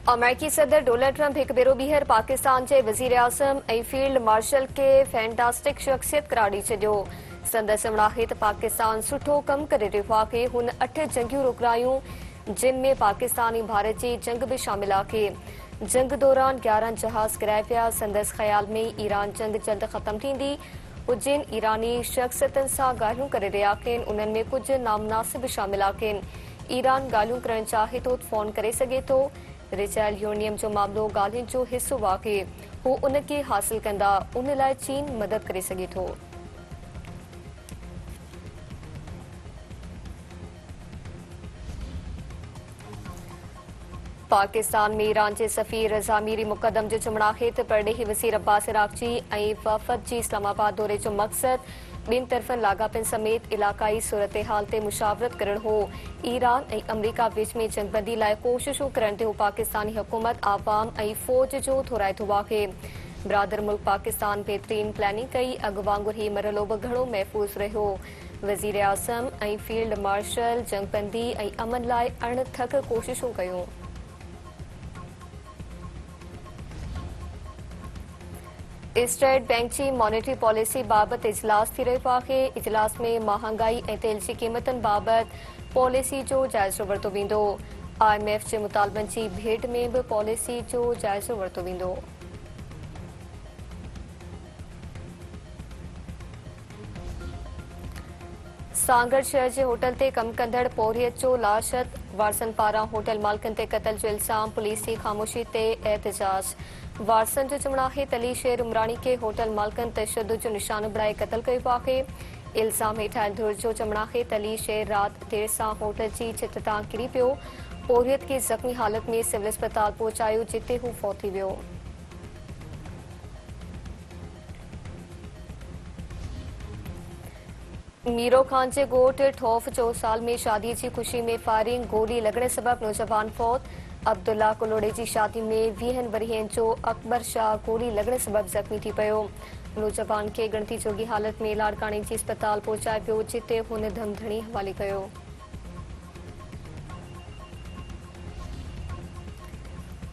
अमेरिकी सदर Donald Trump एक भेरो ॿीहर पाकिस्तान जे वज़ीर आज़म ऐं फील्ड मार्शल खे फैंटास्टिक शख़्सियत करार ॾेई छॾियो। संदसि चवणाहे त पाकिस्तान सुठो कमु करे रहियो आहे। हुन 8 जंगियूं रोकरायूं, जिन में पाकिस्तान ऐं भारत जी जंग बि शामिल आहे। जंग दौरान 11 जहाज़ किराए पिया। संदसि ख़्याल में ईरान जंग जल्द ख़तमु थींदी। उजिन ईरानी शख़्सियतुनि सां ॻाल्हियूं करे रहिया आहिनि। उन्हनि में कुझु नामनासिब शामिल आहिनि। ईरान ॻाल्हियूं करणु चाहे थो त फ़ोन करे सघे थो। रिचाइल यूरेनियम जो मामलो ॻाल्हियुनि जो हिसो आहे। हू उन खे हासिल कंदा, उन लाइ चीन मदद करे सघे थो। पाकिस्तान में ईरान जे सफ़ीर रज़ा मीरी मुक़दम जो चवणु आहे त परॾेही वज़ीर अब्बास इराक़ची ऐं वफ़द जी इस्लामाबाद दौरे जो मक़सदु ॿिनि तरफ़नि लाॻापनि समेत इलाक़ाई सूरत-ए-हाल ते मुशावरत करणु हो। ईरान ऐं अमरीका विच में जंगबंदी लाइ कोशिशूं करण ते हू पाकिस्तानी हुकूमत, आवाम ऐं फ़ौज जो थोराइतो आहे। बिरादर मुल्क पाकिस्तान बहितरीन प्लानिंग कई। अॻु वांगुरु ही मरहलो बि घणो महफ़ूज़ रहियो। वज़ीर आज़म ऐं फील्ड मार्शल जंगबंदी ऐं अमन लाइ अणथक कोशिशूं कयूं। स्टेट बैंक जी मॉनेटरी पॉलिसी बाबति इजलास थी रहियो आहे। इजलास में महांगाई ऐं तेल जी क़ीमतुनि बाबति पॉलिसी जो जाइज़ो वरितो वेंदो। IMF जे मुतालबनि जी भेट में बि पॉलिसी जो जाइज़ो वरितो वेंदो। सांगड़ शहर जे होटल ते कमु कंदड़ पौरियत जो लाशत वारसनि पारां होटल मालिकनि ते क़त्ल जो इल्ज़ाम। पुलिस जी ख़ामोशी ते एहतिजाज। वारसनि जो चवणु आहे त अली शेर उमराणी खे होटल मालिकनि तशद्दुद जो निशानो बणाए क़त्ल कयो आहे। इल्ज़ाम हेठि आयल धुर जो चवणु आहे त अली शेर राति देर सां होटल जी छित तां किरी पियो। पौरियत खे ज़ख़्मी हालत में सिविल अस्पताल पहुचायो, जिते हू फौत थी वियो। मीरो खान जे ॻोठु ठौफ चौसाल में शादीअ जी ख़ुशी में फायरिंग, गोली लॻण सबबि नौजवान फौत। अब्दुल्ला कुलोड़े जी शादी में 20 वरियनि जो अकबर शाह गोली लॻण सबबि ज़ख़्मी थी पियो। नौजवान खे ॻणती जोगी हालत में लाड़काणे जी अस्पताल पहुचाए पियो, जिते हुन धमधणी हवाले कयो।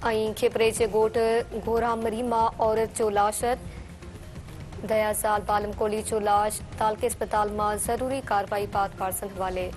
ऐं खिपरे जे ॻोठु घोरामरी मां औरत जो लाशत। दयासाल बालम कोली जो लाश तालके अस्पताल मां ज़रूरी कार्रवाई बाद वारसनि हवाले।